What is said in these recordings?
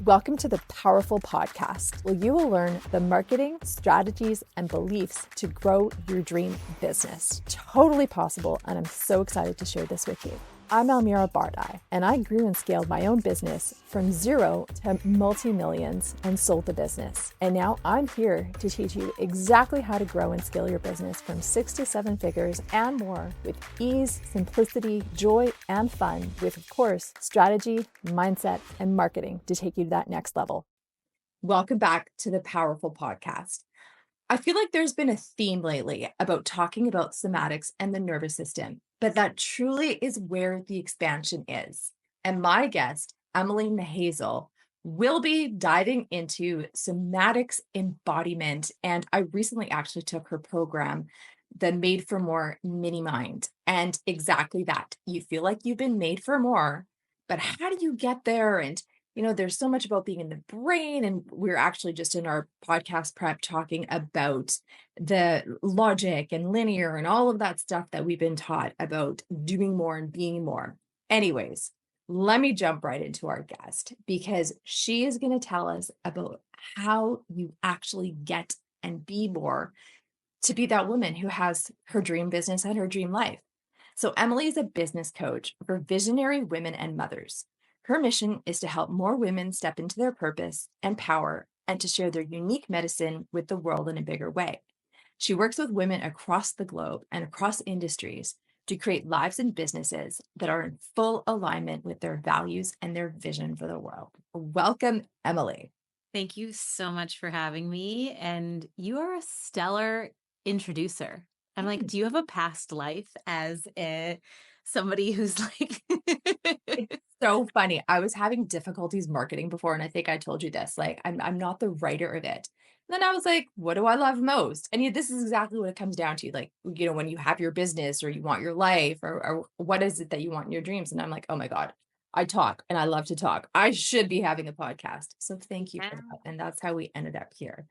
Welcome to the Powerful Podcast, where you will learn the marketing, strategies, and beliefs to grow your dream business. Totally possible, and I'm so excited to share this with you. I'm Almira Bardai, and I grew and scaled my own business from zero to multi-millions and sold the business. And now I'm here to teach you exactly how to grow and scale your business from 6 to 7 figures and more with ease, simplicity, joy, and fun with, of course, strategy, mindset, and marketing to take you to that next level. Welcome back to the Powerful Podcast. I feel like there's been a theme lately about talking about somatics and the nervous system, but that truly is where the expansion is. And my guest, Emily Nachazel, will be diving into somatics embodiment. And I recently actually took her program, the Made for More Mini Mind. And exactly that. You feel like you've been made for more, but how do you get there? And there's so much about being in the brain, and we're actually just in our podcast prep talking about the logic and linear and all of that stuff that we've been taught about doing more and being more. Anyways, let me jump right into our guest because she is going to tell us about how you actually get and be more to be that woman who has her dream business and her dream life. So Emily is a business coach for visionary women and mothers. Her mission is to help more women step into their purpose and power and to share their unique medicine with the world in a bigger way. She works with women across the globe and across industries to create lives and businesses that are in full alignment with their values and their vision for the world. Welcome, Emily. Thank you so much for having me. And you are a stellar introducer. I'm like, do you have a past life as somebody who's like... It's so funny. I was having difficulties marketing before, and I think I told you this. Like, I'm not the writer of it. And then I was like, what do I love most? And this is exactly what it comes down to. Like, when you have your business or you want your life, or what is it that you want in your dreams? And I'm like, oh my God, I talk and I love to talk. I should be having a podcast. So thank you for that. And that's how we ended up here.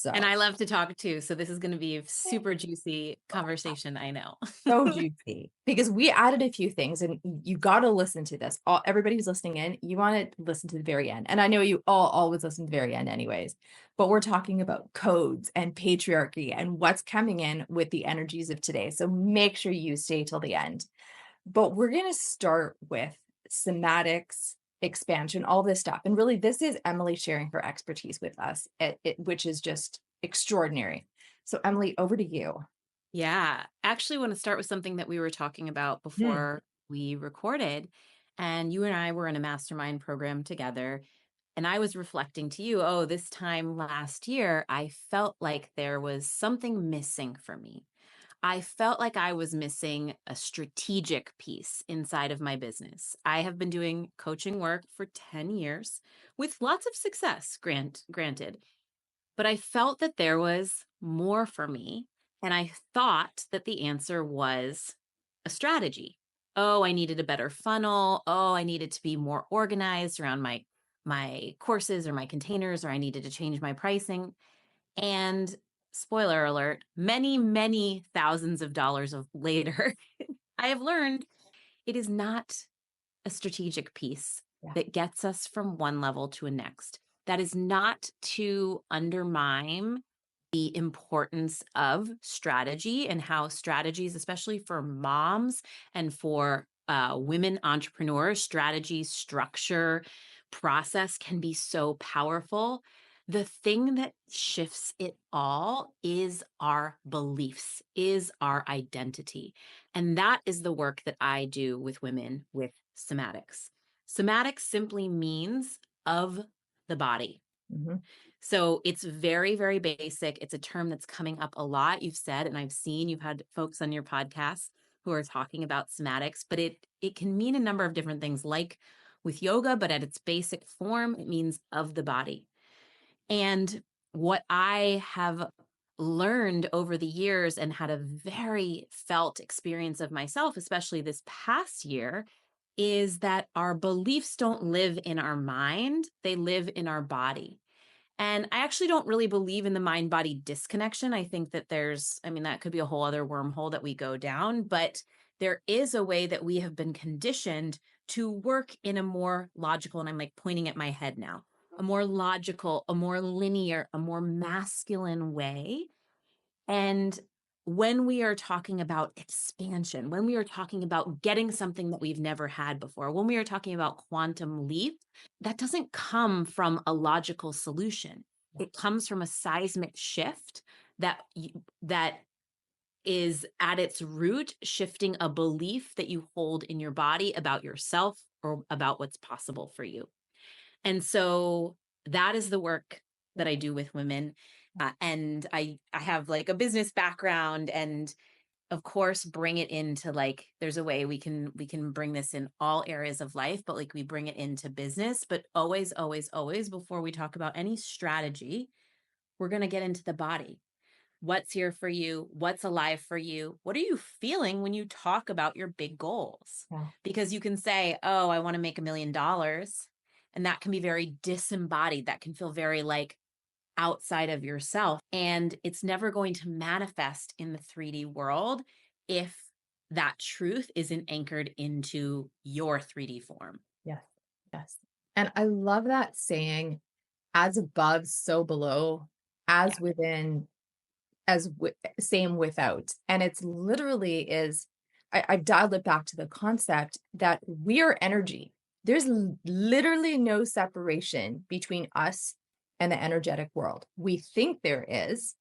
And So I love to talk too. So this is going to be a super juicy conversation, I know. so juicy because we added a few things, and you got to listen to this. Everybody who's listening in, you want to listen to the very end. And I know you all always listen to the very end anyways, but we're talking about codes and patriarchy and what's coming in with the energies of today. So make sure you stay till the end. But we're going to start with somatics, expansion, all this stuff. And really, this is Emily sharing her expertise with us, which is just extraordinary. So Emily, over to you. Yeah, actually want to start with something that we were talking about before we recorded. And you and I were in a mastermind program together. And I was reflecting to you, oh, this time last year, I felt like there was something missing for me. I felt like I was missing a strategic piece inside of my business. I have been doing coaching work for 10 years with lots of success, granted. But I felt that there was more for me. And I thought that the answer was a strategy. Oh, I needed a better funnel. Oh, I needed to be more organized around my courses or my containers, or I needed to change my pricing. And spoiler alert, many, many thousands of dollars later, I have learned it is not a strategic piece that gets us from one level to a next. That is not to undermine the importance of strategy and how strategies, especially for moms and for women entrepreneurs, strategy, structure, process can be so powerful. The thing that shifts it all is our beliefs, is our identity. And that is the work that I do with women with somatics. Somatics simply means of the body. Mm-hmm. So it's very, very basic. It's a term that's coming up a lot. You've said, and I've seen, you've had folks on your podcast who are talking about somatics, but it can mean a number of different things, like with yoga, but at its basic form, it means of the body. And what I have learned over the years and had a very felt experience of myself, especially this past year, is that our beliefs don't live in our mind, they live in our body. And I actually don't really believe in the mind-body disconnection. I think that that could be a whole other wormhole that we go down, but there is a way that we have been conditioned to work in a more logical, and I'm like pointing at my head now, a more logical, a more linear, a more masculine way. And when we are talking about expansion, when we are talking about getting something that we've never had before, when we are talking about quantum leap, that doesn't come from a logical solution. It comes from a seismic shift that is at its root shifting a belief that you hold in your body about yourself or about what's possible for you. And so that is the work that I do with women. And I have like a business background, and of course bring it into like, there's a way we can bring this in all areas of life, but like we bring it into business. But always, always, always, before we talk about any strategy, we're going to get into the body. What's here for you? What's alive for you? What are you feeling when you talk about your big goals? Yeah. Because you can say, oh, I want to make $1 million. And that can be very disembodied. That can feel very like outside of yourself. And it's never going to manifest in the 3D world if that truth isn't anchored into your 3D form. Yes. Yes. And I love that saying, as above, so below, Yeah. as within, same without. And it's literally is, I dialed it back to the concept that we are energy. There's literally no separation between us and the energetic world. We think there is.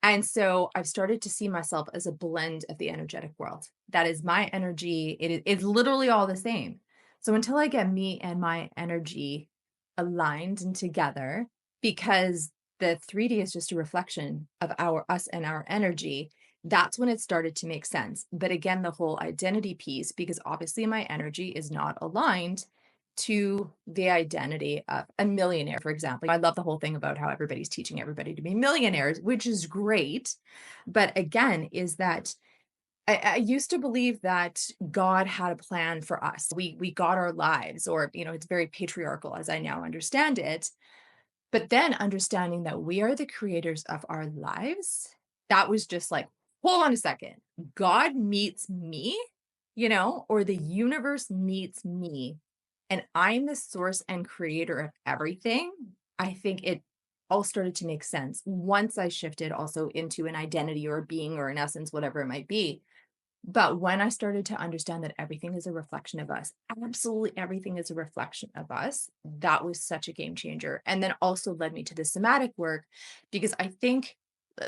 And so I've started to see myself as a blend of the energetic world. That is my energy. It's literally all the same. So until I get me and my energy aligned and together, because the 3D is just a reflection of us and our energy, that's when it started to make sense. But again, the whole identity piece, because obviously my energy is not aligned to the identity of a millionaire, for example. I love the whole thing about how everybody's teaching everybody to be millionaires, which is great. But again, is that I used to believe that God had a plan for us. We got our lives, or it's very patriarchal as I now understand it. But then understanding that we are the creators of our lives, that was just like, hold on a second. God meets me, or the universe meets me, and I'm the source and creator of everything. I think it all started to make sense once I shifted also into an identity or a being or an essence, whatever it might be. But when I started to understand that everything is a reflection of us, absolutely everything is a reflection of us, that was such a game changer. And then also led me to the somatic work, because I think,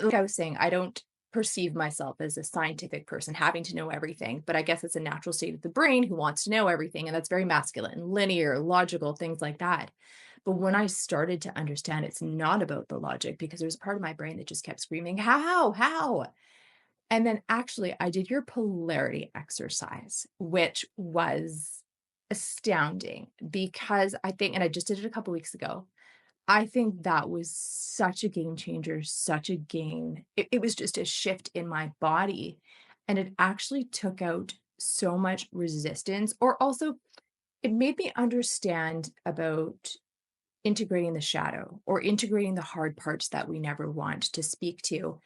like I was saying, I don't perceive myself as a scientific person having to know everything, but I guess it's a natural state of the brain who wants to know everything. And that's very masculine, linear, logical, things like that. But when I started to understand it's not about the logic, because there's a part of my brain that just kept screaming, how? And then actually, I did your polarity exercise, which was astounding, because I think, and I just did it a couple weeks ago. I think that was such a game changer, such a game. It was just a shift in my body. And it actually took out so much resistance, or also it made me understand about integrating the shadow or integrating the hard parts that we never want to speak to.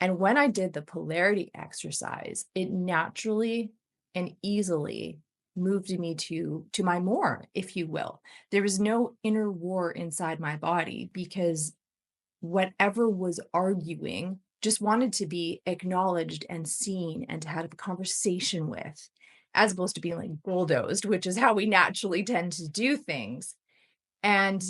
And when I did the polarity exercise, it naturally and easily moved me to my more, if you will. There was no inner war inside my body, because whatever was arguing just wanted to be acknowledged and seen and to have a conversation with, as opposed to being like bulldozed, which is how we naturally tend to do things. And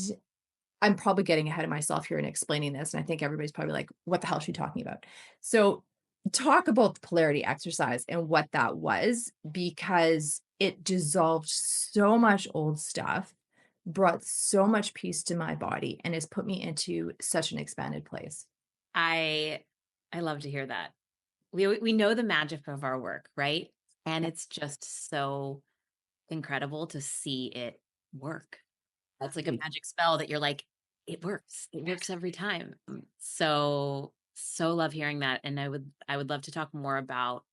I'm probably getting ahead of myself here in explaining this, and I think everybody's probably like, "What the hell is she talking about?" So, talk about the polarity exercise and what that was, because it dissolved so much old stuff, brought so much peace to my body, and has put me into such an expanded place. I I love to hear that. We know the magic of our work, right? And Yeah. it's just so incredible to see it work. That's like a magic spell that you're like, it works. It works every time. So love hearing that. And I would love to talk more about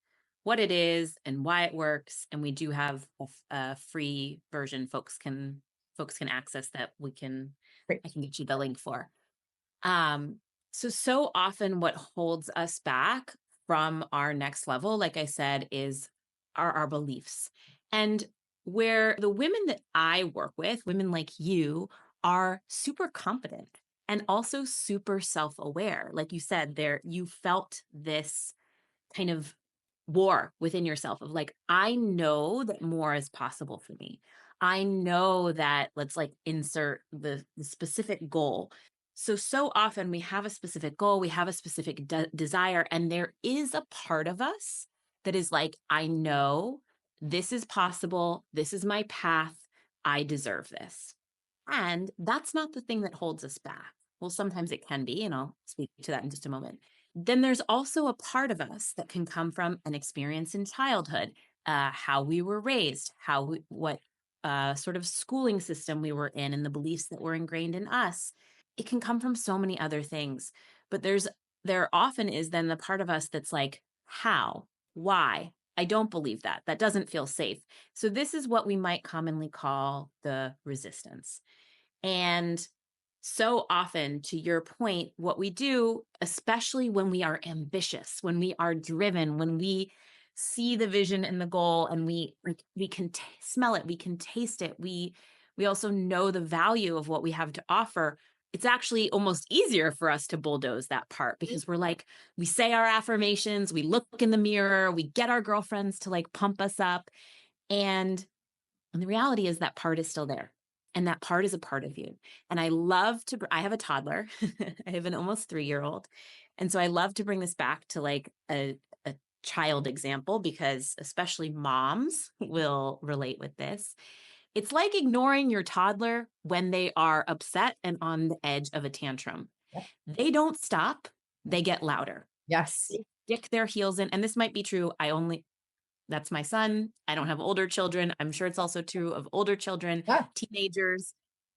what it is and why it works. And we do have a free version folks can access that Great. I can get you the link for. Um, so often what holds us back from our next level, like I said, is our beliefs. And where the women that I work with, women like you, are super competent and also super self-aware. Like you said, there you felt this kind of war within yourself of like, I know that more is possible for me. I know that, let's like insert the specific goal. So often we have a specific goal, we have a specific desire, and there is a part of us that is like, I know this is possible. This is my path. I deserve this. And that's not the thing that holds us back. Well, sometimes it can be, and I'll speak to that in just a moment. Then there's also a part of us that can come from an experience in childhood, how we were raised, what sort of schooling system we were in, and the beliefs that were ingrained in us. It can come from so many other things, but there often is then the part of us that's like, how, why? I don't believe that. That doesn't feel safe. So this is what we might commonly call the resistance. And so often, to your point, what we do, especially when we are ambitious, when we are driven, when we see the vision and the goal, and we can smell it, we can taste it, we also know the value of what we have to offer. It's actually almost easier for us to bulldoze that part because we're like, we say our affirmations, we look in the mirror, we get our girlfriends to like pump us up, and the reality is that part is still there. And that part is a part of you. And I have a toddler. I have an almost 3-year-old. And so I love to bring this back to like a child example because especially moms will relate with this. It's like ignoring your toddler when they are upset and on the edge of a tantrum. They don't stop, they get louder. Yes. They stick their heels in. And this might be true. That's my son. I don't have older children. I'm sure it's also true of older children, Yeah. teenagers.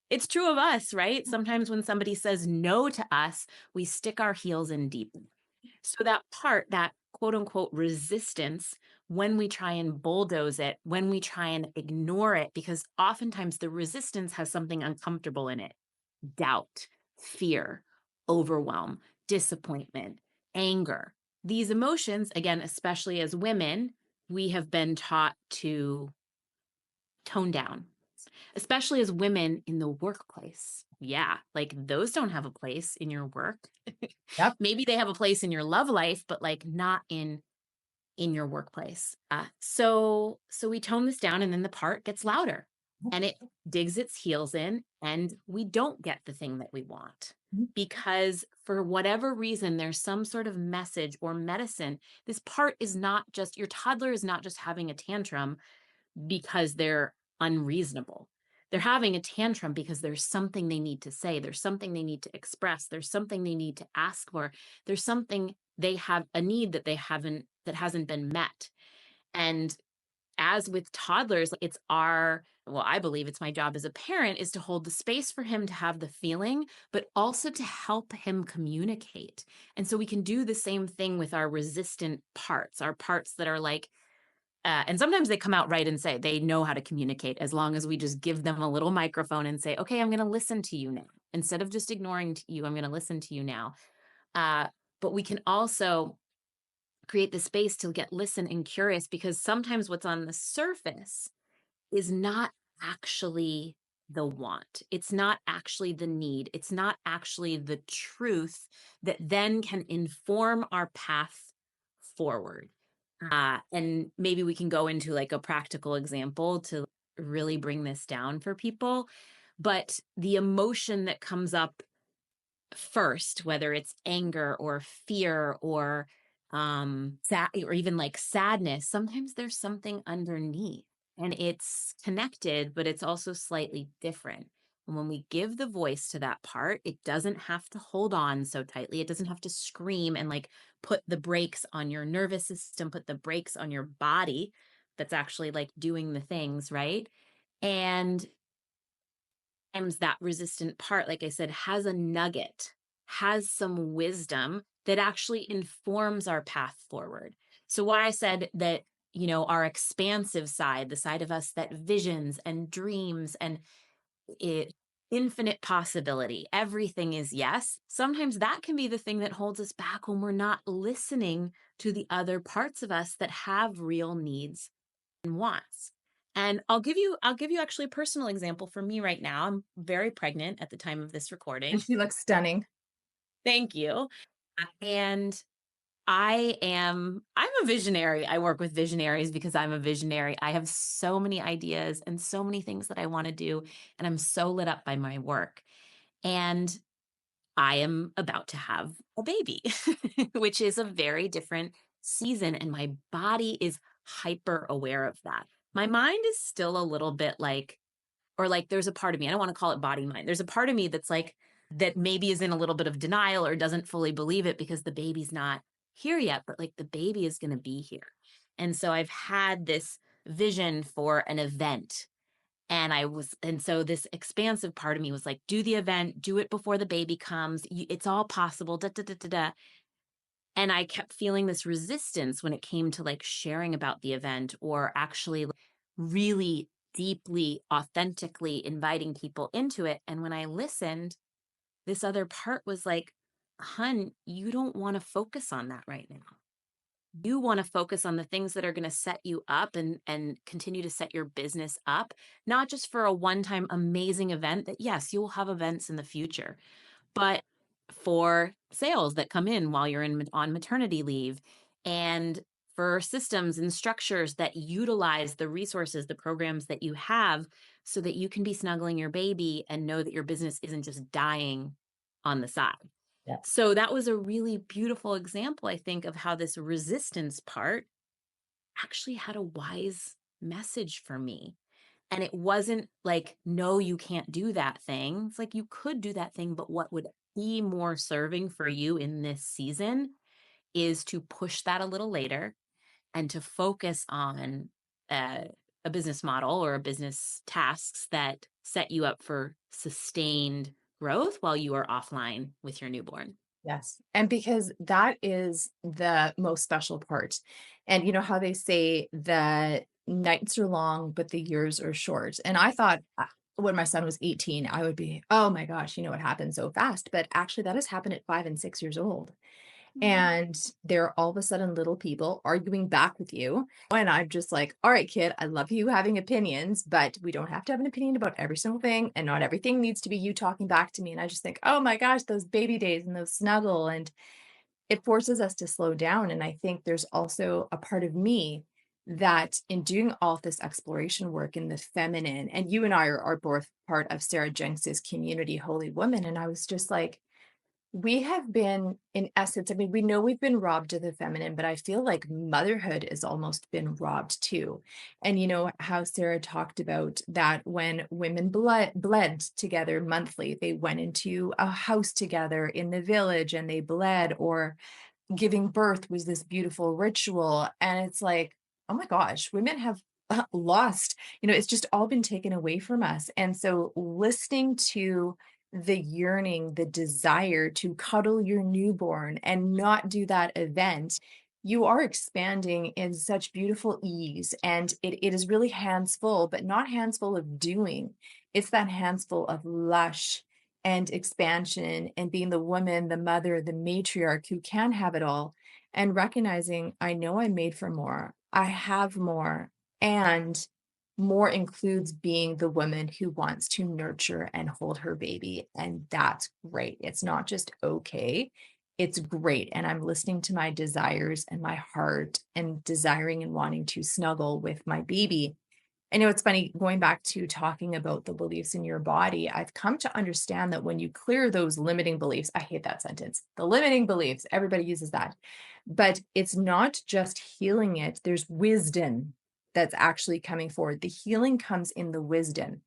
It's true of us, right? Sometimes when somebody says no to us, we stick our heels in deep. So that part, that quote unquote resistance, when we try and bulldoze it, when we try and ignore it, because oftentimes the resistance has something uncomfortable in it: doubt, fear, overwhelm, disappointment, anger. These emotions, again, especially as women, we have been taught to tone down, especially as women in the workplace. Yeah, like those don't have a place in your work. Yep. Maybe they have a place in your love life, but like not in your workplace. So we tone this down, and then the part gets louder, and it digs its heels in, and we don't get the thing that we want because for whatever reason, there's some sort of message or medicine. This part is not just, your toddler is not just having a tantrum because they're unreasonable. They're having a tantrum because there's something they need to say. There's something they need to express. There's something they need to ask for. There's something, they have a need that that hasn't been met. And as with toddlers, I believe it's my job as a parent is to hold the space for him to have the feeling, but also to help him communicate. And so we can do the same thing with our resistant parts, our parts that are like, and sometimes they come out right and say they know how to communicate as long as we just give them a little microphone and say, okay, I'm going to listen to you now. Instead of just ignoring you, I'm going to listen to you now. But we can also create the space to listen and curious, because sometimes what's on the surface is not actually the want. It's not actually the need. It's not actually the truth that then can inform our path forward. And maybe we can go into like a practical example to really bring this down for people. But the emotion that comes up first, whether it's anger or fear or or even like sadness, sometimes there's something underneath and it's connected, but it's also slightly different. And when we give the voice to that part, it doesn't have to hold on so tightly. It doesn't have to scream and like put the brakes on your nervous system, put the brakes on your body that's actually like doing the things, right? And that resistant part, like I said, has a nugget, has some wisdom that actually informs our path forward. So why I said that, our expansive side, the side of us that visions and dreams and infinite possibility, everything is yes. Sometimes that can be the thing that holds us back when we're not listening to the other parts of us that have real needs and wants. And I'll give you actually a personal example for me right now. I'm very pregnant at the time of this recording. And she looks stunning. Thank you. And I'm a visionary. I work with visionaries because I'm a visionary. I have so many ideas and so many things that I want to do, and I'm so lit up by my work. And I am about to have a baby, which is a very different season. And my body is hyper aware of that. My mind is still a little bit like, or like there's a part of me, I don't want to call it body mind. There's a part of me that's like, that maybe is in a little bit of denial or doesn't fully believe it because the baby's not here yet, but like the baby is going to be here. And so I've had this vision for an event, and so this expansive part of me was like, do the event, do it before the baby comes. It's all possible. Da, da, da, da, da. And I kept feeling this resistance when it came to like sharing about the event or actually like, really deeply, authentically inviting people into it. And when I listened, this other part was like, hun, you don't want to focus on that right now. You want to focus on the things that are going to set you up and continue to set your business up, not just for a one-time amazing event that yes, you will have events in the future, but for sales that come in while you're on maternity leave, and for systems and structures that utilize the resources, the programs that you have so that you can be snuggling your baby and know that your business isn't just dying on the side. Yeah. So that was a really beautiful example, I think, of how this resistance part actually had a wise message for me. And it wasn't like, no, you can't do that thing. It's like you could do that thing, but what would be more serving for you in this season is to push that a little later and to focus on uh, a business model or a business tasks that set you up for sustained growth while you are offline with your newborn. Yes. And because that is the most special part. And you know how they say the nights are long, but the years are short. And I thought when my son was 18, I would be, oh my gosh, it happened so fast. But actually, that has happened at 5 and 6 years old. And they're all of a sudden little people arguing back with you. And I'm just like, all right, kid, I love you having opinions, but we don't have to have an opinion about every single thing. And not everything needs to be you talking back to me. And I just think, oh my gosh, those baby days and those snuggle. And it forces us to slow down. And I think there's also a part of me that in doing all of this exploration work in the feminine, and you and I are both part of Sarah Jenks's community, Holy Woman. And I was just like, we have been, in essence, I mean, we know we've been robbed of the feminine, but I feel like motherhood has almost been robbed too. And you know how Sarah talked about that when women bled together monthly, they went into a house together in the village and they bled, or giving birth was this beautiful ritual. And it's like, oh my gosh, women have lost, it's just all been taken away from us. And so listening to the yearning, the desire to cuddle your newborn and not do that event, you are expanding in such beautiful ease. And it is really hands full, but not hands full of doing. It's that hands full of lush and expansion and being the woman, the mother, the matriarch who can have it all, and recognizing I know I'm made for more. I have more. And more includes being the woman who wants to nurture and hold her baby. And that's great. It's not just okay. It's great. And I'm listening to my desires and my heart and desiring and wanting to snuggle with my baby. I know it's funny going back to talking about the beliefs in your body. I've come to understand that when you clear those limiting beliefs, I hate that sentence, the limiting beliefs, everybody uses that, but it's not just healing it. There's wisdom that's actually coming forward. The healing comes in the wisdom.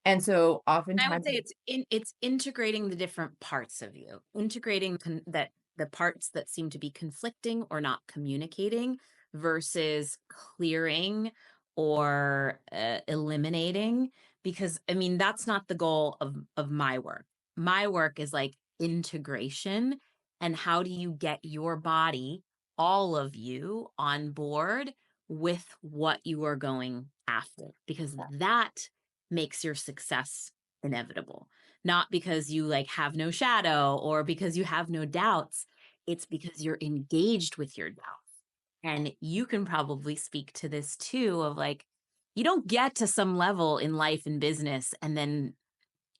And so I would oftentimes, say it's integrating the different parts of you, integrating that the parts that seem to be conflicting or not communicating versus clearing or eliminating. Because I mean, that's not the goal of my work. My work is like integration, and how do you get your body, all of you, on board with what you are going after? Because that makes your success inevitable. Not because you like have no shadow or because you have no doubts. It's because you're engaged with your doubts. And you can probably speak to this too of like, you don't get to some level in life and business and then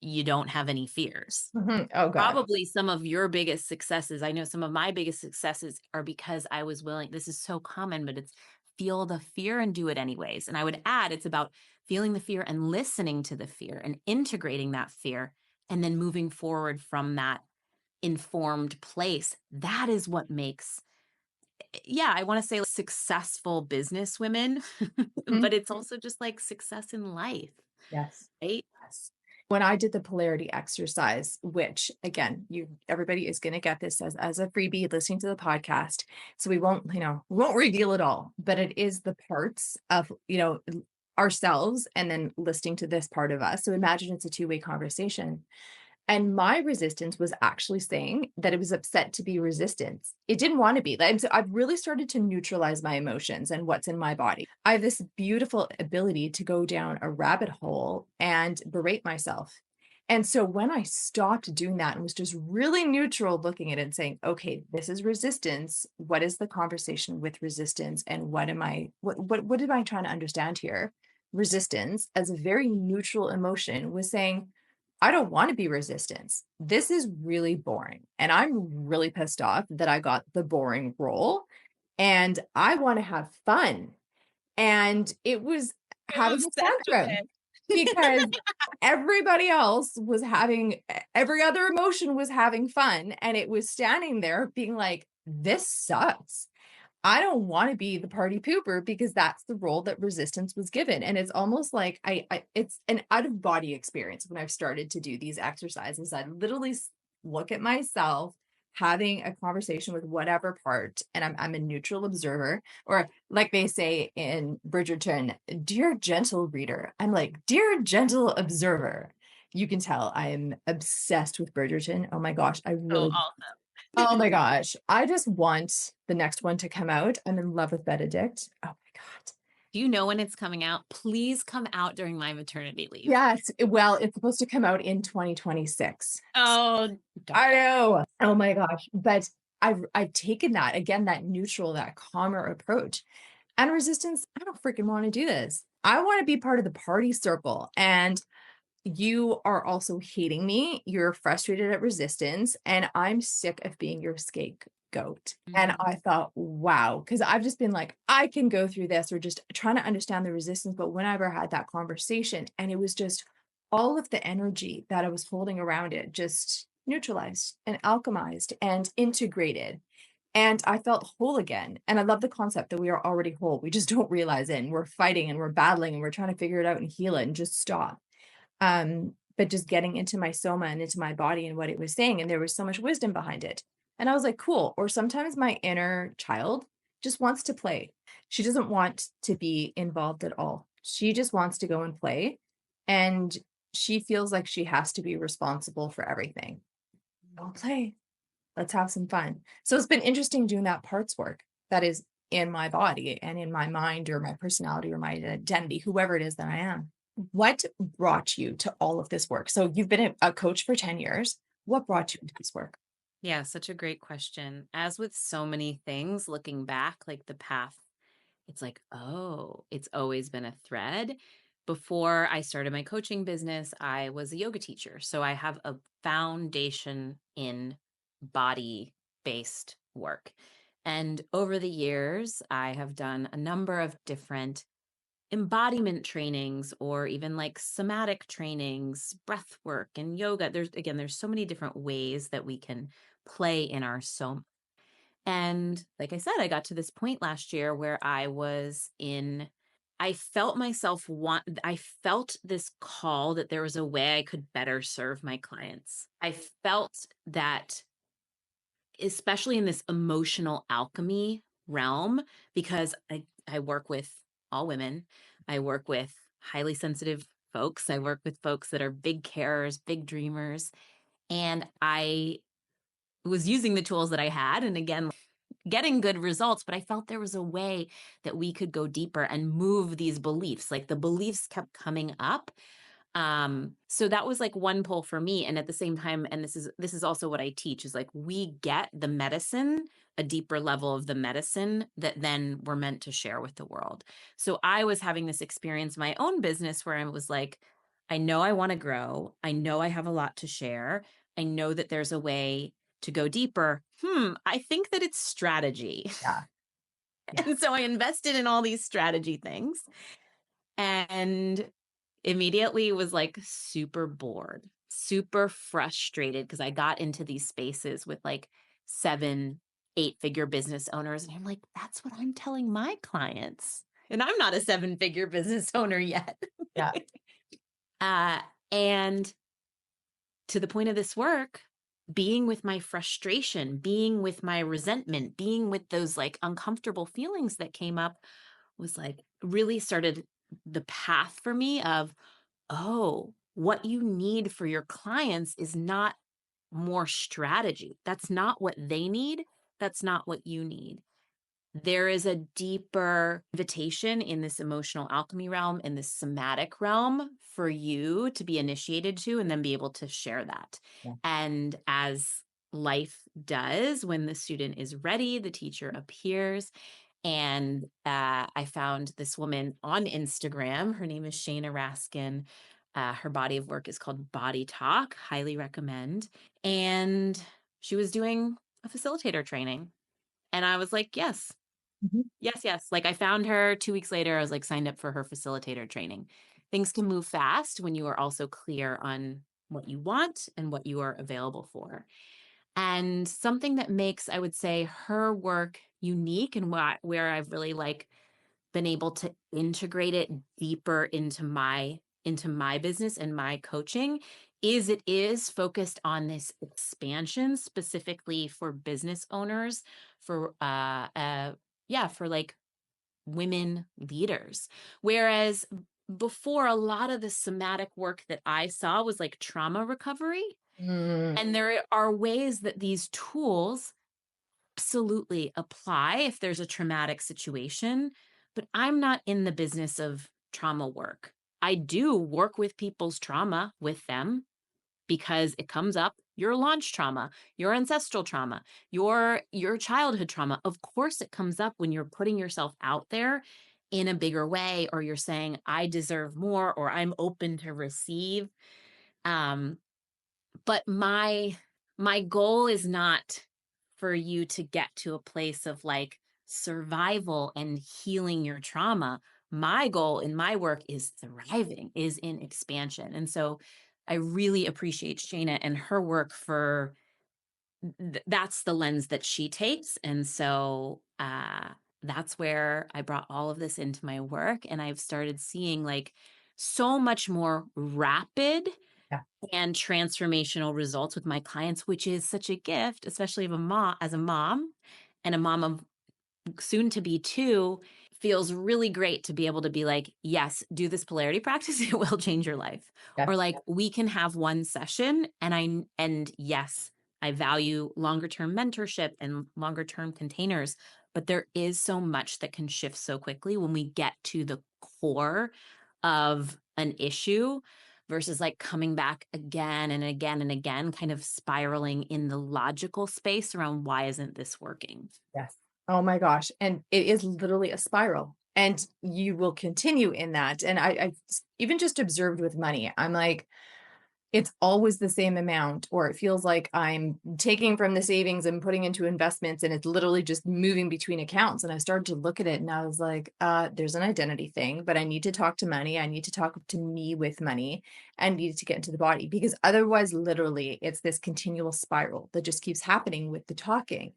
you don't have any fears. Mhm. Oh God. Probably some of your biggest successes, I know some of my biggest successes are because I was willing, this is so common, but it's feel the fear and do it anyways. And I would add, it's about feeling the fear and listening to the fear and integrating that fear and then moving forward from that informed place. That is what makes, yeah, I want to say successful business women, Mhm. but it's also just like success in life, Yes. right? Yes. When I did the polarity exercise, which again, you everybody is going to get this as a freebie listening to the podcast. So we won't reveal it all, but it is the parts of, ourselves and then listening to this part of us. So imagine it's a two-way conversation. And my resistance was actually saying that it was upset to be resistance. It didn't want to be. And so I've really started to neutralize my emotions and what's in my body. I have this beautiful ability to go down a rabbit hole and berate myself. And so when I stopped doing that and was just really neutral looking at it and saying, okay, this is resistance. What is the conversation with resistance? And what am I trying to understand here? Resistance as a very neutral emotion was saying, I don't want to be resistance. This is really boring. And I'm really pissed off that I got the boring role and I want to have fun. And it was I'm having obsessed a with tantrum because everybody else was every other emotion was having fun. And it was standing there being like, this sucks. I don't want to be the party pooper because that's the role that resistance was given. And it's almost like it's an out of body experience when I've started to do these exercises. I literally look at myself having a conversation with whatever part, and I'm a neutral observer, or like they say in Bridgerton, dear gentle reader. I'm like, dear gentle observer. You can tell I'm obsessed with Bridgerton. Oh my gosh, I so really Oh awesome. my gosh. I just want the next one to come out. I'm in love with Benedict. Oh my God. Do you know when it's coming out? Please come out during my maternity leave. Yes. Well, it's supposed to come out in 2026. Oh, darn. I know. Oh my gosh. But I've taken that again, that neutral, that calmer approach. And resistance, I don't freaking want to do this. I want to be part of the party circle. And you are also hating me. You're frustrated at resistance, and I'm sick of being your scapegoat. And Mhm. I thought, wow, because I've just been like, I can go through this or just trying to understand the resistance. But whenever I had that conversation, and it was just all of the energy that I was holding around it just neutralized and alchemized and integrated. And I felt whole again. And I love the concept that we are already whole. We just don't realize it. And we're fighting and we're battling and we're trying to figure it out and heal it and just stop. But just getting into my soma and into my body and what it was saying, and there was so much wisdom behind it. And I was like, cool. Or sometimes my inner child just wants to play. She doesn't want to be involved at all. She just wants to go and play. And she feels like she has to be responsible for everything. Don't play. Let's have some fun. So it's been interesting doing that parts work that is in my body and in my mind or my personality or my identity, whoever it is that I am. What brought you to all of this work? So you've been a coach for 10 years. What brought you into this work? Yeah, such a great question. As with so many things, looking back, like the path, it's like, oh, it's always been a thread. Before I started my coaching business, I was a yoga teacher. So I have a foundation in body based work. And over the years, I have done a number of different embodiment trainings or even like somatic trainings, breath work and yoga. There's so many different ways that we can play in our soma. And like I said, I got to this point last year where I felt I felt this call that there was a way I could better serve my clients. I felt that, especially in this emotional alchemy realm, because I work with all women, I work with highly sensitive folks, I work with folks that are big carers, big dreamers. And I was using the tools that I had. And again, getting good results, but I felt there was a way that we could go deeper and move these beliefs. Like the beliefs kept coming up. So that was like one pull for me. And at the same time, and this is also what I teach, is like we get the medicine a deeper level of the medicine that then we're meant to share with the world. So I was having this experience in my own business where I was like, I know I want to grow. I know I have a lot to share. I know that there's a way to go deeper. I think that it's strategy. Yeah. Yeah. And so I invested in all these strategy things and immediately was like super bored, super frustrated because I got into these spaces with like 7, 8-figure business owners. And I'm like, that's what I'm telling my clients. And I'm not a 7-figure business owner yet. Yeah. uh, and to the point of this work, being with my frustration, being with my resentment, being with those like uncomfortable feelings that came up was like really started the path for me of, oh, what you need for your clients is not more strategy. That's not what they need. That's not what you need. There is a deeper invitation in this emotional alchemy realm, in this somatic realm for you to be initiated to and then be able to share that. Yeah. And as life does, when the student is ready, the teacher appears. And I found this woman on Instagram. Her name is Shayna Raskin. Her body of work is called Body Talk. Highly recommend. And she was doing a facilitator training. And I was like, yes, Mhm. yes, yes. Like I found her 2 weeks later. I was like signed up for her facilitator training. Things can move fast when you are also clear on what you want and what you are available for. And something that makes, I would say, her work unique and where I've really like been able to integrate it deeper into my business and my coaching is it is focused on this expansion specifically for business owners, for yeah, for like women leaders. Whereas before, a lot of the somatic work that I saw was like trauma recovery. Mm, And there are ways that these tools absolutely apply if there's a traumatic situation, but I'm not in the business of trauma work. I do work with people's trauma with them because it comes up your launch trauma, your ancestral trauma, your childhood trauma. Of course it comes up when you're putting yourself out there in a bigger way or you're saying I deserve more or I'm open to receive. Um but my goal is not for you to get to a place of like survival and healing your trauma. My goal in my work is thriving, is in expansion. And so I really appreciate Shayna and her work for that's the lens that she takes. And so that's where I brought all of this into my work. And I've started seeing like so much more rapid yeah. and transformational results with my clients, which is such a gift, especially of a mom, as a mom and a mom of soon to be two. Feels really great to be able to be like, yes, do this polarity practice. It will change your life. Yeah. Or like, we can have one session and yes, I value longer term mentorship and longer term containers, but there is so much that can shift so quickly when we get to the core of an issue versus like coming back again and again and again, kind of spiraling in the logical space around why isn't this working? Yes. Oh my gosh. And it is literally a spiral. And you will continue in that. And even just observed with money. I'm like, it's always the same amount, or it feels like I'm taking from the savings and putting into investments, and it's literally just moving between accounts. And I started to look at it and I was like, there's an identity thing, but I need to talk to money. I need to talk to me with money and need to get into the body because otherwise, literally, it's this continual spiral that just keeps happening with the talking.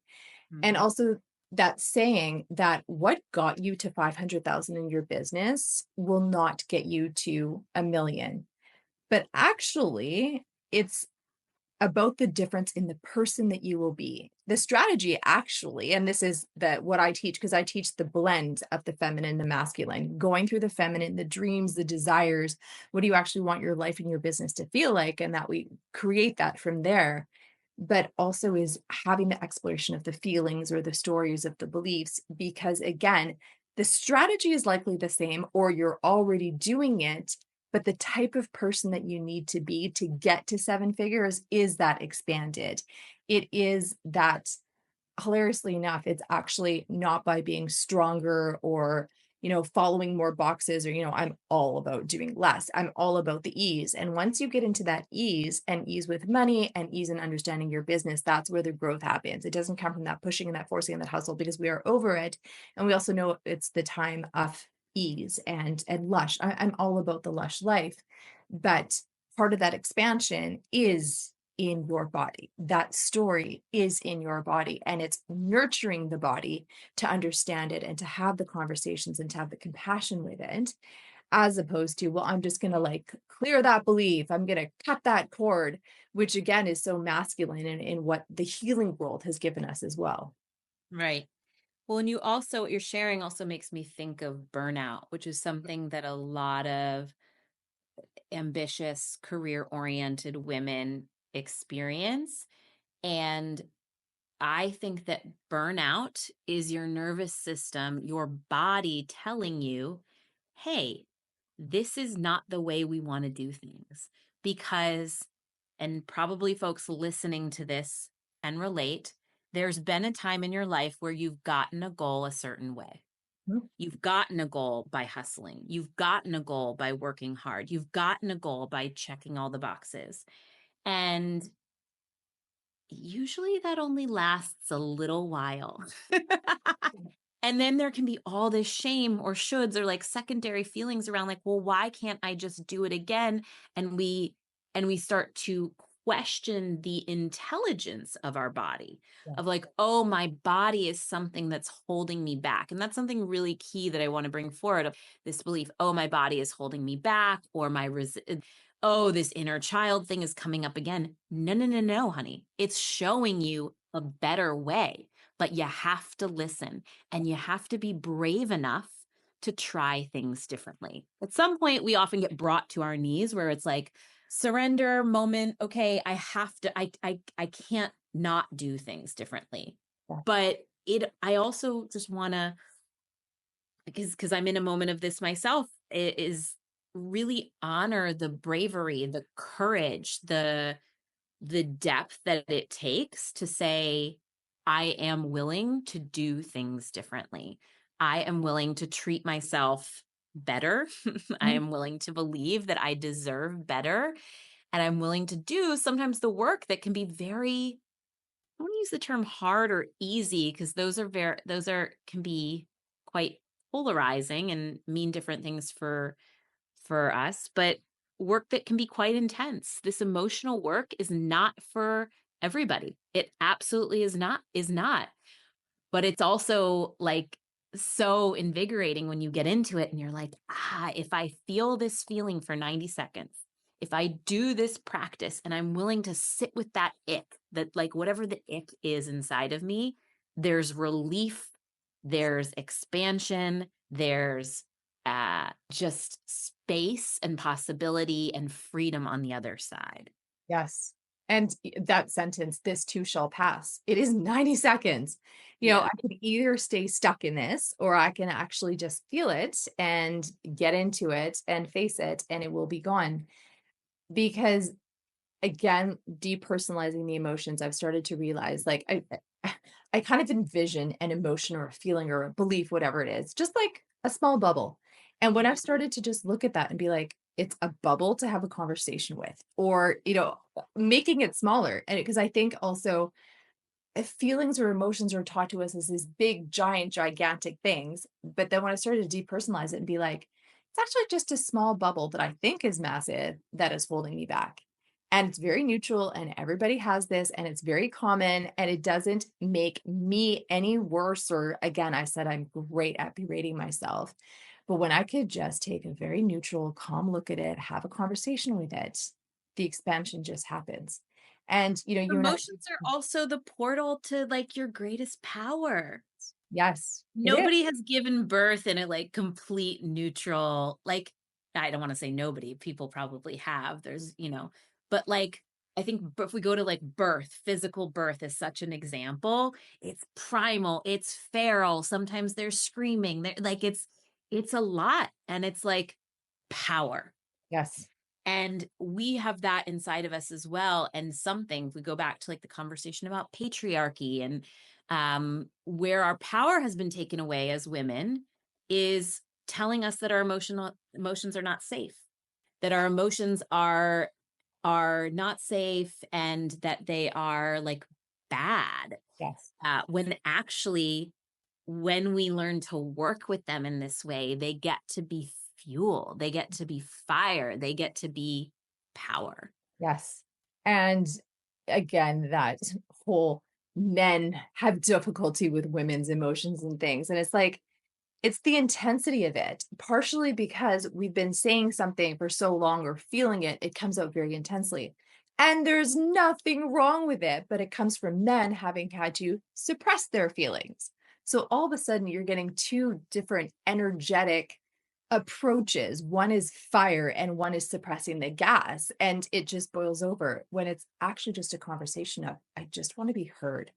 And Mhm. also that saying that what got you to 500,000 in your business will not get you to a million. But actually, it's about the difference in the person that you will be. The strategy actually, and this is what I teach because I teach the blend of the feminine, the masculine, going through the feminine, the dreams, the desires. What do you actually want your life and your business to feel like? And that we create that from there. But also is having the exploration of the feelings or the stories of the beliefs, because again, the strategy is likely the same, or you're already doing it, but the type of person that you need to be to get to 7 figures is that expanded. It is that hilariously enough, it's actually not by being stronger or, following more boxes or, I'm all about doing less. I'm all about the ease. And once you get into that ease and ease with money and ease in understanding your business, that's where the growth happens. It doesn't come from that pushing and that forcing and that hustle because we are over it. And we also know it's the time of ease and lush. I'm all about the lush life. But part of that expansion is in your body. That story is in your body, and it's nurturing the body to understand it and to have the conversations and to have the compassion with it, as opposed to, well, I'm just going to like clear that belief. I'm going to cut that cord, which again is so masculine in what the healing world has given us as well. Right. Well, and you also, what you're sharing also makes me think of burnout, which is something that a lot of ambitious, career oriented women experience. And I think that burnout is your nervous system, your body telling you, hey, this is not the way we want to do things. Because, and probably folks listening to this and relate, there's been a time in your life where you've gotten a goal a certain way. Mhm. You've gotten a goal by hustling. You've gotten a goal by working hard. You've gotten a goal by checking all the boxes. And usually that only lasts a little while. And then there can be all this shame or shoulds or like secondary feelings around like, well, why can't I just do it again? And we start to question the intelligence of our body Yeah. of like, oh, my body is something that's holding me back. And that's something really key that I want to bring forward of this belief, oh, my body is holding me back, or oh, this inner child thing is coming up again. No, no, no, no, honey. It's showing you a better way, but you have to listen and you have to be brave enough to try things differently. At some point, we often get brought to our knees where it's like, surrender moment. Okay, I have to, I can't not do things differently. Yeah. But I also just want to, because I'm in a moment of this myself, is really honor the bravery, the courage, the depth that it takes to say, I am willing to do things differently. I am willing to treat myself better. I Mhm. am willing to believe that I deserve better. And I'm willing to do sometimes the work that can be very, I don't want to use the term hard or easy because can be quite polarizing and mean different things for us, but work that can be quite intense. This emotional work is not for everybody. It absolutely is not. But it's also like so invigorating when you get into it and you're like, if I feel this feeling for 90 seconds, if I do this practice and I'm willing to sit with that ick, that like whatever the ick is inside of me, there's relief, there's expansion, there's just space and possibility and freedom on the other side. Yes. And that sentence, this too shall pass. It is 90 seconds. Yeah. I could either stay stuck in this or I can actually just feel it and get into it and face it and it will be gone. Because again, depersonalizing the emotions, I've started to realize like I kind of envision an emotion or a feeling or a belief, whatever it is, just like a small bubble. And when I've started to just look at that and be like, it's a bubble to have a conversation with, or, making it smaller. And because I think also if feelings or emotions are taught to us as these big, giant, gigantic things. But then when I started to depersonalize it and be like, it's actually just a small bubble that I think is massive that is holding me back. And it's very neutral, and everybody has this, and it's very common, and it doesn't make me any worse. Or again, I said I'm great at berating myself. But when I could just take a very neutral, calm look at it, have a conversation with it, the expansion just happens. And, you and I, Emotions are also the portal to like your greatest power. yes, it is. Nobody has given birth in a like complete neutral, like, I don't want to say nobody, people probably have. But like, I think if we go to like birth, physical birth is such an example. It's primal, it's feral. Sometimes they're screaming. They're like, it's a lot. And it's like power. Yes. And we have that inside of us as well. And something, if we go back to like the conversation about patriarchy and Where our power has been taken away as women is telling us that our emotions are not safe, that our emotions are not safe, and that they are like bad. Yes. When actually, when we learn to work with them in this way, they get to be fuel, they get to be fire, they get to be power. Yes. And again, that whole men have difficulty with women's emotions and things. And it's like, it's the intensity of it, partially because we've been saying something for so long or feeling it, it comes out very intensely. And there's nothing wrong with it, but it comes from men having had to suppress their feelings. So all of a sudden, you're getting two different energetic approaches. One is fire and one is suppressing the gas. And it just boils over when it's actually just a conversation of, I just want to be heard.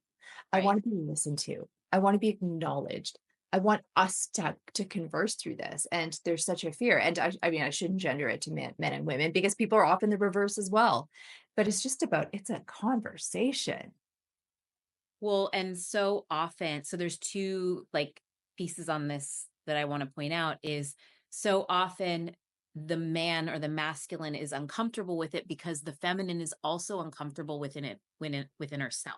I Right. want to be listened to. I want to be acknowledged. I want us to converse through this. And there's such a fear. And I mean, I shouldn't gender it to men and women because people are often the reverse as well. But it's just about, it's a conversation. Well, and so often, so there's two like pieces on this that I want to point out is so often the man or the masculine is uncomfortable with it because the feminine is also uncomfortable within herself.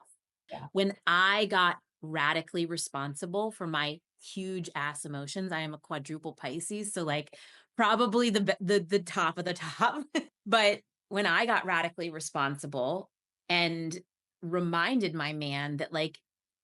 Yeah. When I got radically responsible for my huge ass emotions, I am a quadruple Pisces, so like probably the top of the top. But when I got radically responsible and reminded my man that like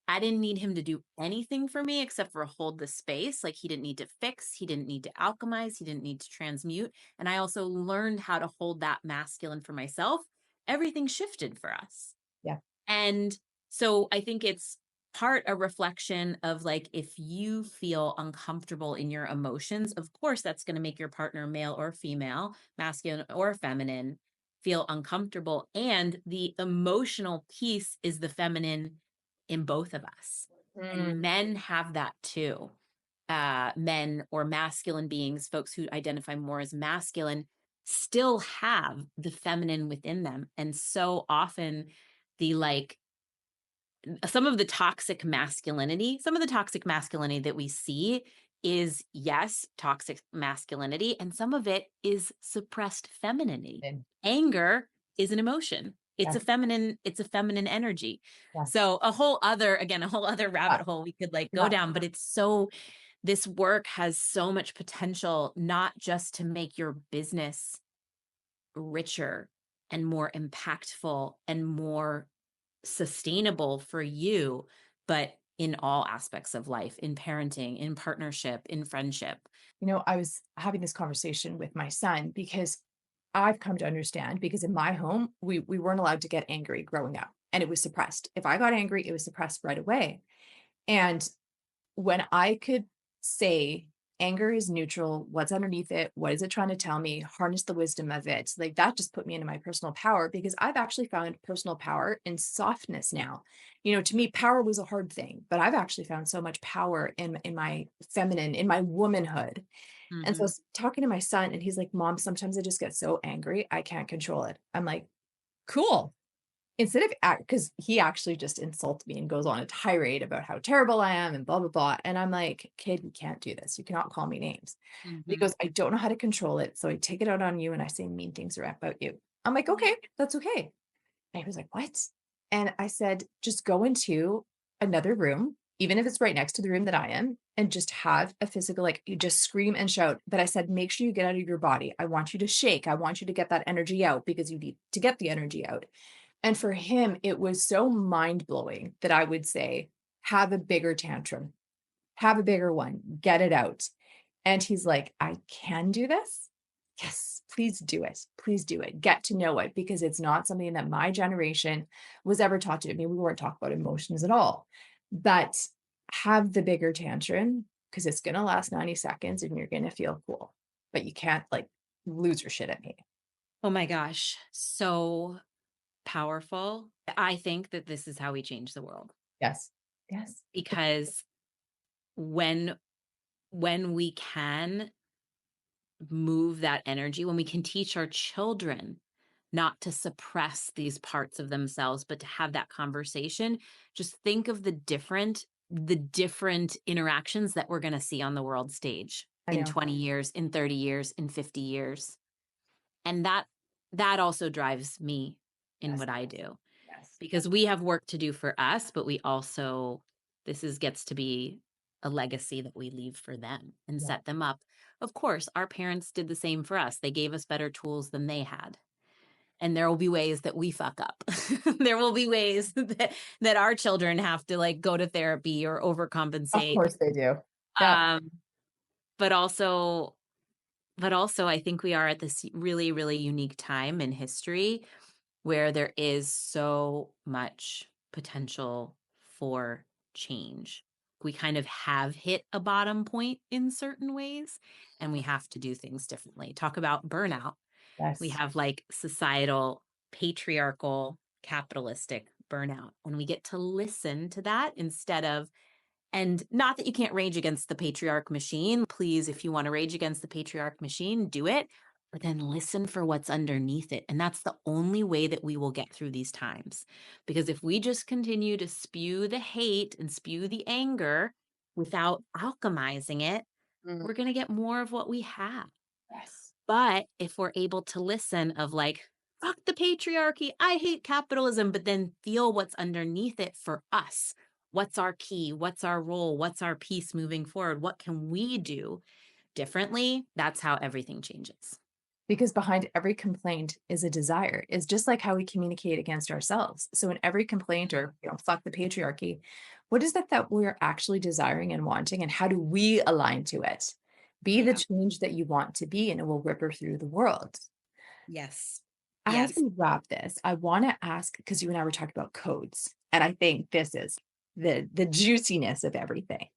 I didn't need him to do anything for me except for hold the space. Like he didn't need to fix, he didn't need to alchemize, he didn't need to transmute. And I also learned how to hold that masculine for myself. Everything shifted for us. Yeah. And so I think it's part a reflection of like if you feel uncomfortable in your emotions, of course that's going to make your partner, male or female, masculine or feminine, feel uncomfortable. And the emotional piece is the feminine in both of us. Mm, And men have that too. Men or masculine beings, folks who identify more as masculine, still have the feminine within them. And so often the like some of the toxic masculinity that we see is, yes, toxic masculinity, and some of it is suppressed femininity. and Anger is an emotion. yeah, It's a feminine energy. yeah, So a whole other rabbit hole we could like go yeah, down, but it's so this work has so much potential, not just to make your business richer and more impactful and more sustainable for you, but in all aspects of life, in parenting, in partnership, in friendship. I was having this conversation with my son because I've come to understand because in my home, we weren't allowed to get angry growing up and it was suppressed. If I got angry, it was suppressed right away. And when I could say anger is neutral, what's underneath it, what is it trying to tell me, harness the wisdom of it, like that just put me into my personal power because I've actually found personal power in softness now. To me, power was a hard thing, but I've actually found so much power in my feminine, in my womanhood. And so I Mm-hmm. was talking to my son, and he's like, Mom, sometimes I just get so angry, I can't control it. I'm like, cool. Instead of because he actually just insults me and goes on a tirade about how terrible I am and blah, blah, blah. And I'm like, kid, you can't do this. You cannot call me names. He Mm-hmm. goes, I don't know how to control it. So I take it out on you and I say mean things about you. I'm like, okay, that's okay. And he was like, what? And I said, just go into another room, even if it's right next to the room that I am, and just have a physical, like you just scream and shout. But I said, make sure you get out of your body. I want you to shake. I want you to get that energy out because you need to get the energy out. And for him, it was so mind blowing that I would say, have a bigger tantrum, have a bigger one, get it out. And he's like, I can do this. Yes, please do it. Please do it. Get to know it because it's not something that my generation was ever taught to. I mean, we weren't taught about emotions at all, but have the bigger tantrum because it's going to last 90 seconds and you're going to feel cool, but you can't like lose your shit at me. Oh my gosh, so powerful. I think that this is how we change the world Yes. Yes. because when we can move that energy, when we can teach our children not to suppress these parts of themselves, but to have that conversation. Just think of the different interactions that we're going to see on the world stage I in know. 20 years, in 30 years, in 50 years. And that also drives me in Yes. what I do, Yes. because we have work to do for us, but we also, gets to be a legacy that we leave for them and Yeah. set them up. Of course, our parents did the same for us. They gave us better tools than they had. And there will be ways that we fuck up. There will be ways that our children have to like go to therapy or Of overcompensate. course they do. Yeah. Um, but also, I think we are at this really, really unique time in history where there is so much potential for change. We kind of have hit a bottom point in certain ways, and we have to do things differently. Talk about burnout. We Yes. have like societal, patriarchal, capitalistic burnout, and we get to listen to that instead of, and not that you can't rage against the patriarch machine. Please, if you want to rage against the patriarch machine, do it. But then listen for what's underneath it. And that's the only way that we will get through these times. Because if we just continue to spew the hate and spew the anger without alchemizing it, Mm. we're going to get more of what we have. Yes. But if we're able to listen of like, fuck the patriarchy, I hate capitalism, but then feel what's underneath it for us. What's our key? What's our role? What's our piece moving forward? What can we do differently? That's how everything changes. Because behind every complaint is a desire. It's just like how we communicate against ourselves. So in every complaint or, fuck the patriarchy, what is that we're actually desiring and wanting, and how do we align to it? Be the Yeah. change that you want to be, and it will ripper through the world. Yes. As Yes. we wrap this, I want to ask, because you and I were talking about codes, and I think this is the juiciness of everything.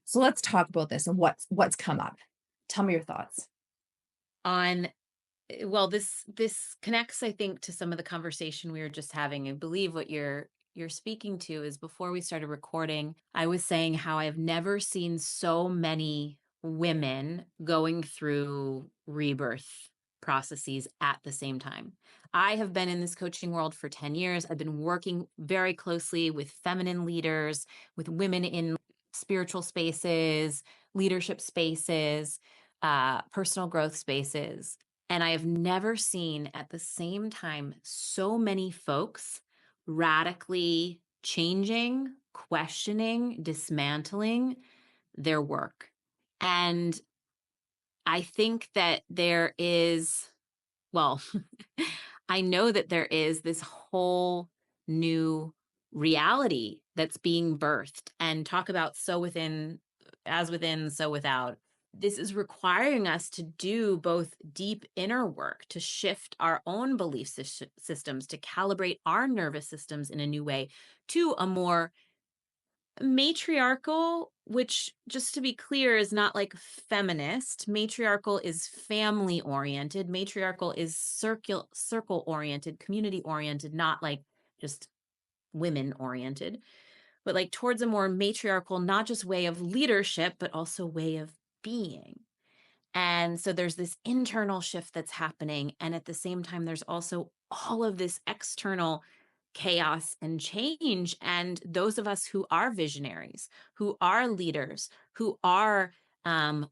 So let's talk about this and what's come up. Tell me your thoughts. On Well, this connects, I think, to some of the conversation we were just having. I believe what you're speaking to is, before we started recording, I was saying how I've never seen so many women going through rebirth processes at the same time. I have been in this coaching world for 10 years. I've been working very closely with feminine leaders, with women in spiritual spaces, leadership spaces, personal growth spaces. And I have never seen at the same time so many folks radically changing, questioning, dismantling their work. And I think that there is, well, I know that there is this whole new reality that's being birthed, and talk about so within, as within, so without. This is requiring us to do both deep inner work to shift our own belief systems, to calibrate our nervous systems in a new way to a more matriarchal, which, just to be clear, is not like feminist. Matriarchal is family oriented. Matriarchal is circle oriented, community oriented, not like just women oriented, but like towards a more matriarchal, not just way of leadership, but also way of being. And so there's this internal shift that's happening. And at the same time, there's also all of this external chaos and change. And those of us who are visionaries, who are leaders, who are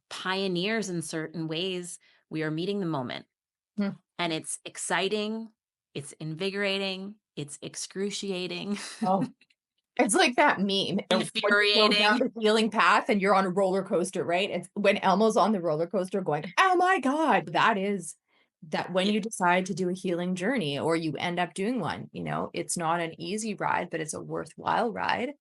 pioneers in certain ways, we are meeting the moment. Hmm. And it's exciting, it's invigorating, it's excruciating, Oh, it's like that meme. When you go down infuriating. the healing path and you're on a roller coaster, right? It's when Elmo's on the roller coaster going, oh my God, that is that when Yeah, you decide to do a healing journey or you end up doing one, it's not an easy ride, but it's a worthwhile ride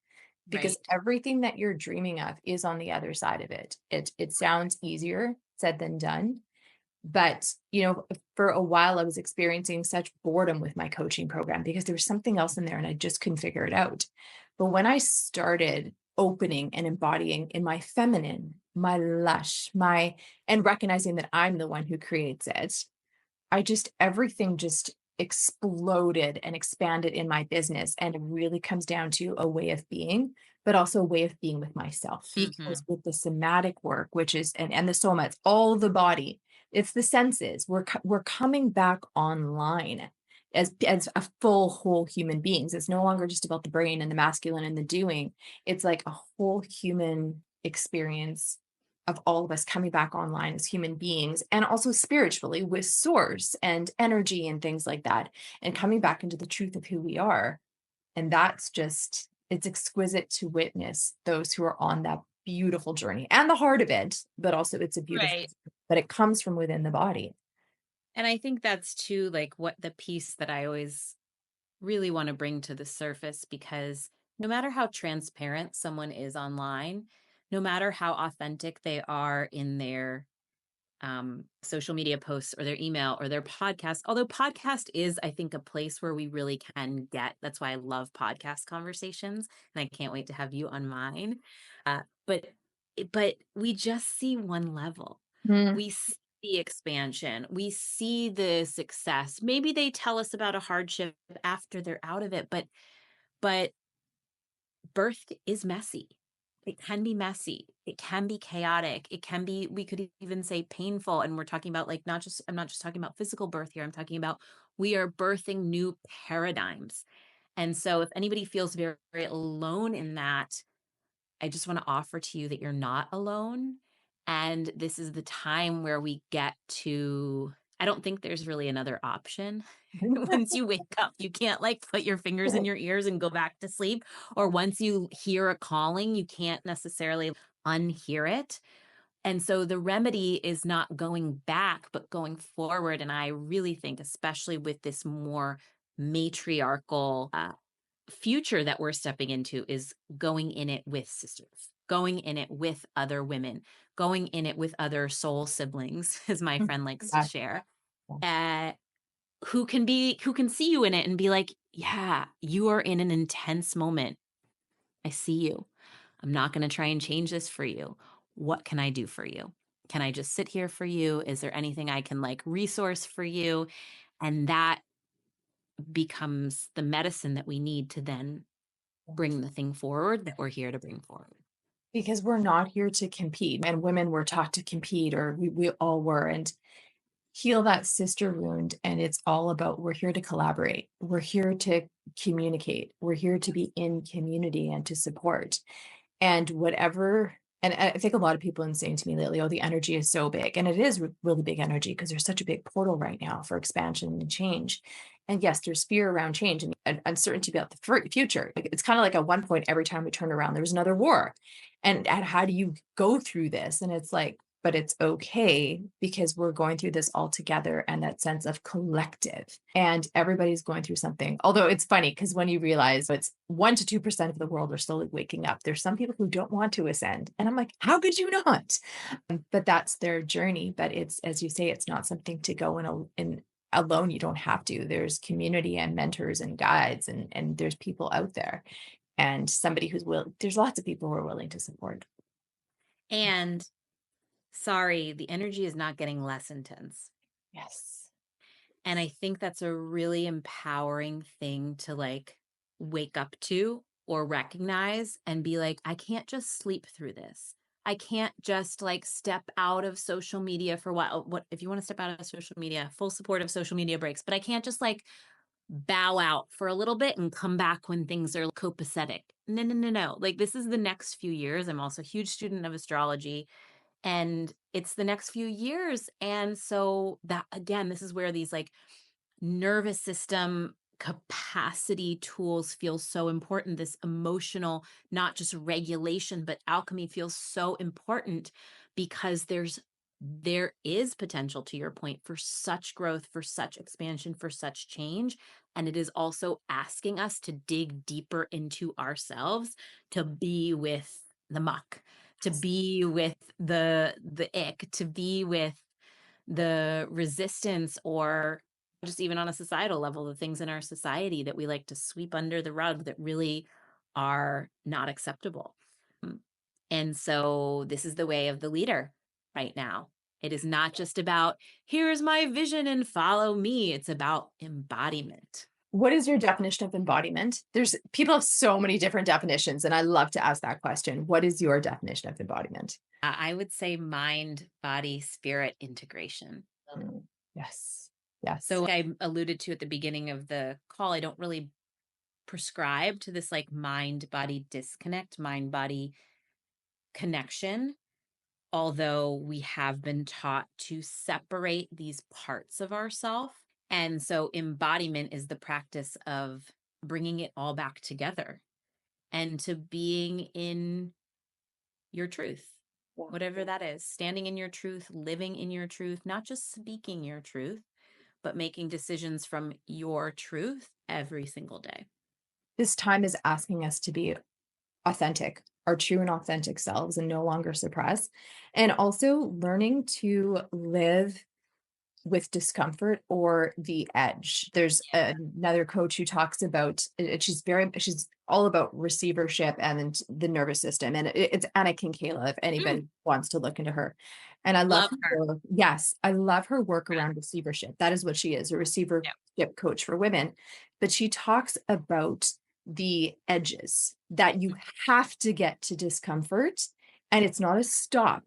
because right. everything that you're dreaming of is on the other side of it. It sounds easier said than done. But, for a while, I was experiencing such boredom with my coaching program because there was something else in there and I just couldn't figure it out. But when I started opening and embodying in my feminine, my lush, and recognizing that I'm the one who creates it, everything just exploded and expanded in my business. And it really comes down to a way of being, but also a way of being with myself. Hmm. Because with the somatic work, which is, and the somats, all of the body, it's the senses, we're coming back online. as a full whole human beings. It's no longer just about the brain and the masculine and the doing. It's like a whole human experience of all of us coming back online as human beings, and also spiritually with source and energy and things like that, and coming back into the truth of who we are. And that's just, it's exquisite to witness those who are on that beautiful journey and the heart of it, but also it's a beautiful, Right. but it comes from within the body. And I think that's too like what the piece that I always really want to bring to the surface, because no matter how transparent someone is online, no matter how authentic they are in their social media posts or their email or their podcast, although podcast is, I think, a place where we really can get, that's why I love podcast conversations. And I can't wait to have you on mine. Uh, but, but we just see one level. Mm. We see the expansion. We see the success. Maybe they tell us about a hardship after they're out of it, but birth is messy. It can be messy. It can be chaotic. It can be, we could even say painful. And we're talking about like, not just, I'm not just talking about physical birth here. I'm talking about we are birthing new paradigms. And so if anybody feels very, very alone in that, I just want to offer to you that you're not alone. And this is the time where we get to, I don't think there's really another option. Once you wake up, you can't like put your fingers in your ears and go back to sleep. Or once you hear a calling, you can't necessarily unhear it. And so the remedy is not going back, but going forward. And I really think, especially with this more matriarchal future that we're stepping into, is going in it with sisters, going in it with other women, going in it with other soul siblings, as my friend likes to Yeah. share, uh, who can see you in it and be like, yeah, you are in an intense moment. I see you. I'm not going to try and change this for you. What can I do for you? Can I just sit here for you? Is there anything I can like resource for you? And that becomes the medicine that we need to then bring the thing forward that we're here to bring forward. Because we're not here to compete, and women were taught to compete, or we all were, and heal that sister wound. And it's all about, we're here to collaborate, we're here to communicate, we're here to be in community and to support. And whatever, and I think a lot of people have been saying to me lately, oh, the energy is so big. And it is really big energy because there's such a big portal right now for expansion and change. And yes, there's fear around change and uncertainty about the future. Like, it's kind of like at one point, every time we turn around, there was another war. And how do you go through this? And it's like, but it's okay because we're going through this all together, and that sense of collective, and everybody's going through something. Although it's funny because when you realize it's 1 to 2% of the world are slowly waking up, there's some people who don't want to ascend. And I'm like, how could you not? But that's their journey. But it's, as you say, it's not something to go in alone. You don't have to. There's community and mentors and guides, and there's people out there, and somebody there's lots of people who are willing to support. And sorry, the energy is not getting less intense. Yes. And I think that's a really empowering thing to like wake up to or recognize and be like, I can't just sleep through this. I can't just like step out of social media for a while. What if you want to step out of social media, full support of social media breaks, but I can't just like bow out for a little bit and come back when things are copacetic. No, no, no, no. Like this is the next few years. I'm also a huge student of astrology, and it's the next few years. And so that again, this is where these like nervous system capacity tools feel so important. This emotional, not just regulation, but alchemy feels so important, because there is potential, to your point, for such growth, for such expansion, for such change. And it is also asking us to dig deeper into ourselves, to be with the muck, to be with the ick, to be with the resistance, or just even on a societal level, the things in our society that we like to sweep under the rug that really are not acceptable. Mm. And so this is the way of the leader right now. It is not just about, here's my vision and follow me. It's about embodiment. What is your definition of embodiment? There's people have so many different definitions, and I love to ask that question. What is your definition of embodiment? I would say mind, body, spirit integration. Mm, yes. Yes. So I alluded to at the beginning of the call, I don't really prescribe to this like mind body disconnect, mind body connection, although we have been taught to separate these parts of ourself. And so embodiment is the practice of bringing it all back together and to being in your truth, Yeah. whatever that is, standing in your truth, living in your truth, not just speaking your truth, but making decisions from your truth every single day. This time is asking us to be authentic, our true and authentic selves, and no longer suppress. And also learning to live with discomfort or the edge. There's another coach who talks about she's all about receivership and the nervous system. And it's Anna Kinkela, if Mm, anybody wants to look into her. And I love love her her. work. Yes, I love her work around receivership. That is what she is, a receivership Yep. coach for women. But she talks about the edges that you have to get to discomfort. And it's not a stop,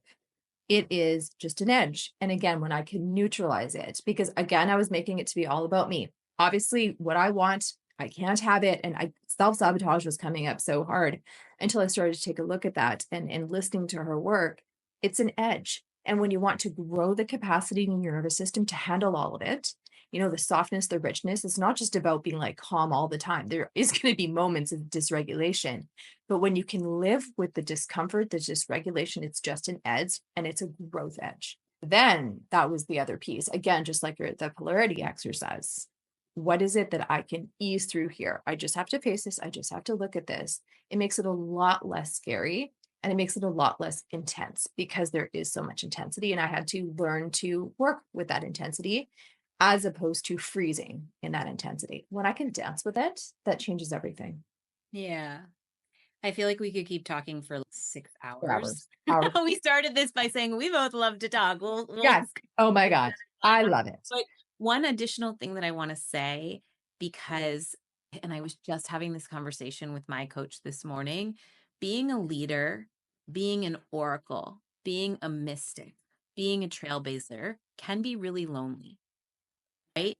it is just an edge. And again, when I can neutralize it, because again, I was making it to be all about me. Obviously, what I want, I can't have it. And I self-sabotage was coming up so hard until I started to take a look at that and listening to her work. It's an edge. And when you want to grow the capacity in your nervous system to handle all of it, the softness, the richness, it's not just about being like calm all the time. There is going to be moments of dysregulation, but when you can live with the discomfort, the dysregulation, it's just an edge and it's a growth edge. Then that was the other piece. Again, just like the polarity exercise. What is it that I can ease through here? I just have to face this. I just have to look at this. It makes it a lot less scary and it makes it a lot less intense because there is so much intensity. And I had to learn to work with that intensity as opposed to freezing in that intensity. When I can dance with it, that changes everything. Yeah. I feel like we could keep talking for like For 6 hours. hours. Hours. We started this by saying we both love to talk. We'll Yes. Oh my God. I love it. but one additional thing that I want to say, because, and I was just having this conversation with my coach this morning, being a leader, being an oracle, being a mystic, being a trailblazer can be really lonely, right?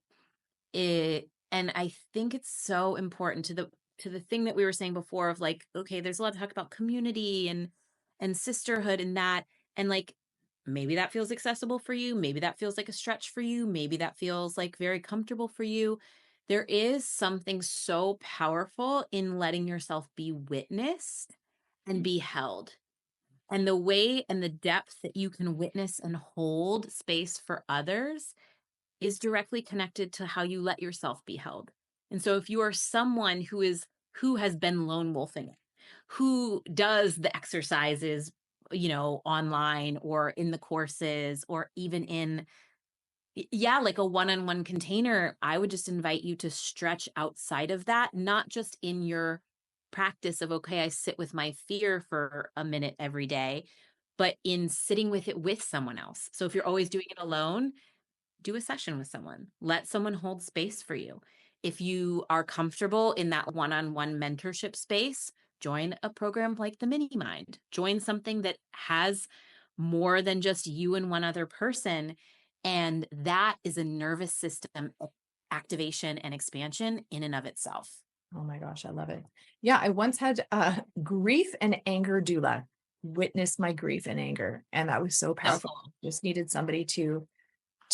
And I think it's so important to the thing that we were saying before of like, okay, there's a lot of talk about community and sisterhood and that, and like maybe that feels accessible for you, maybe that feels like a stretch for you, maybe that feels like very comfortable for you. There is something so powerful in letting yourself be witnessed and be held. And the way and the depth that you can witness and hold space for others is directly connected to how you let yourself be held. And so if you are someone who has been lone wolfing it, who does the exercises, online or in the courses or even in yeah, like a one-on-one container, I would just invite you to stretch outside of that, not just in your practice of okay, I sit with my fear for a minute every day, but in sitting with it with someone else. So if you're always doing it alone, do a session with someone. Let someone hold space for you. If you are comfortable in that one-on-one mentorship space, join a program like the Mini Mind. Join something that has more than just you and one other person. And that is a nervous system activation and expansion in and of itself. Oh my gosh, I love it. Yeah, I once had a grief and anger doula witness my grief and anger, and that was so So powerful. cool. Just needed somebody to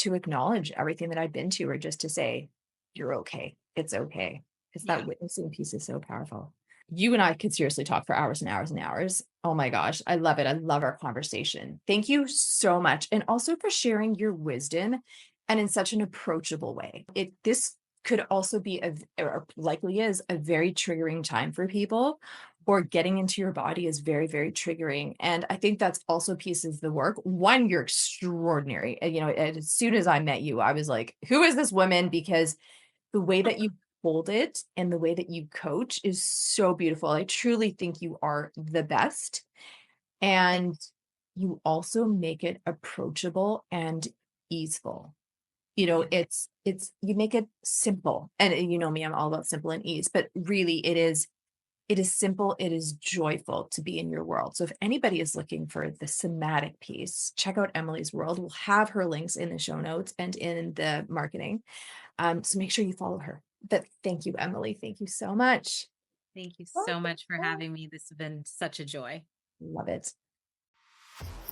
acknowledge everything that I've been to, or just to say, "You're okay. It's okay." It's that Yeah. witnessing piece is so powerful. You and I could seriously talk for hours and hours and hours. Oh my gosh, I love it. I love our conversation. Thank you so much, and also for sharing your wisdom, and in such an approachable way. This could also be or likely is a very triggering time for people, or getting into your body is very, very triggering. And I think that's also pieces of the work. One, you're extraordinary. And, as soon as I met you, I was like, who is this woman? Because the way that you hold it and the way that you coach is so beautiful. I truly think you are the best. And you also make it approachable and easeful. It's you make it simple. And you know me, I'm all about simple and ease, but really it is It is simple. It is joyful to be in your world. So if anybody is looking for the somatic piece, check out Emily's world. We'll have her links in the show notes and in the marketing. So make sure you follow her. But thank you, Emily. Thank you so much. Thank you so much for having me. This has been such a joy. Love it.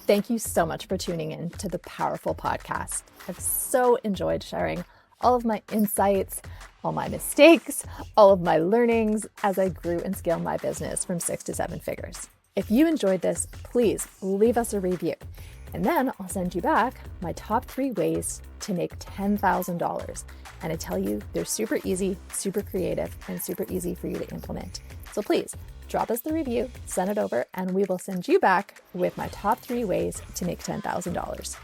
Thank you so much for tuning in to the Powerful Podcast. I've so enjoyed sharing all of my insights, all my mistakes, all of my learnings as I grew and scaled my business from 6 to 7 figures. If you enjoyed this, please leave us a review. And then I'll send you back my top 3 ways to make $10,000. And I tell you, they're super easy, super creative, and super easy for you to implement. So please drop us the review, send it over, and we will send you back with my top 3 ways to make $10,000.